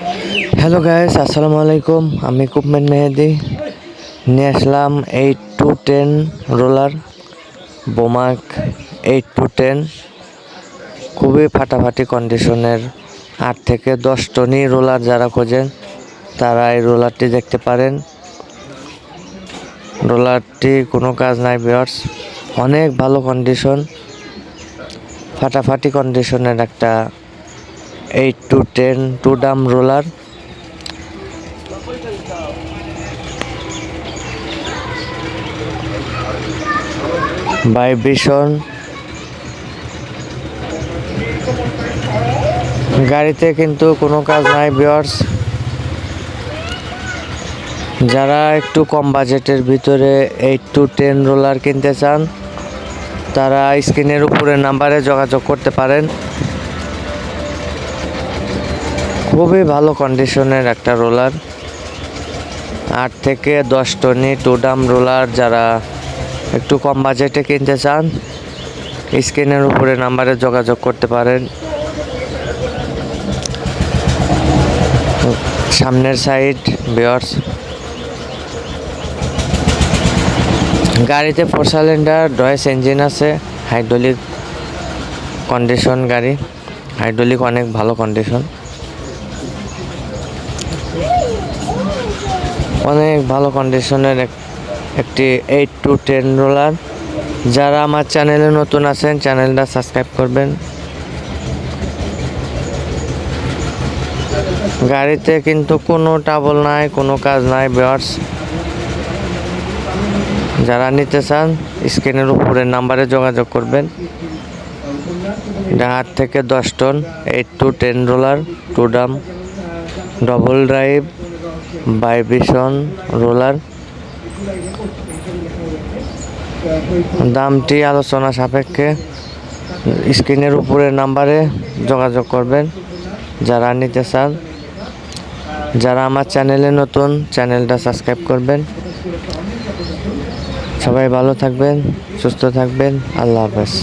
Hello guys, আসসালামু আলাইকুম। আমি কুপম্যান মেহেদি নিয়ে আসলাম 8 to 10 রোলার বোমাক 8 to 10, খুবই ফাটাফাটি কন্ডিশনের 8 থেকে 10 টনি রোলার যারা খোঁজেন তারা এই রোলারটি দেখতে পারেন। রোলারটি কোনো কাজ নাই ভিউয়ার্স, অনেক ভালো কন্ডিশন, ফাটাফাটি কন্ডিশনের একটা 8 to 10 two Dam roller. Vibration, গাড়িতে কিন্তু কোনো কাজ নাই ভিউয়ার্স। যারা একটু কম বাজেটের ভিতরে 8 to 10 রোলার কিনতে চান তারা স্ক্রিনের উপরে নাম্বারে যোগাযোগ করতে পারেন। খুবই ভালো কন্ডিশনের একটা রোলার, 8 থেকে 10 টনি টু ডাম রোলার। যারা একটু কম বাজেটে কিনতে চান স্ক্রিনের উপরে নাম্বারে যোগাযোগ করতে পারেন। সামনের সাইড ভিউয়ার্স, গাড়িতে 4 সিলিন্ডার ডয়েস ইঞ্জিন আছে, হাইড্রোলিক কন্ডিশন গাড়ি, হাইড্রোলিক অনেক ভালো কন্ডিশন, অনেক ভালো কন্ডিশনের একটি 8 to 10 রোলার। যারা আমার চ্যানেলে নতুন আছেন চ্যানেলটা সাবস্ক্রাইব করবেন। গাড়িতে কিন্তু কোনো ট্রাবল নাই, কোনো কাজ নাই ভিউয়ার্স। যারা নিতে চান স্ক্রিনের উপরে নাম্বারে যোগাযোগ করবেন। 8 থেকে 10 ton 8 to 10 roller two Dam double drive vibration roller. দামটি আলোচনা সাপেক্ষে, স্ক্রিনের উপরে নাম্বারে যোগাযোগ করবেন যারা নিতে চান। যারা আমার চ্যানেলে নতুন চ্যানেলটা সাবস্ক্রাইব করবেন। সবাই ভালো থাকবেন, সুস্থ থাকবেন, আল্লাহ হাফেজ।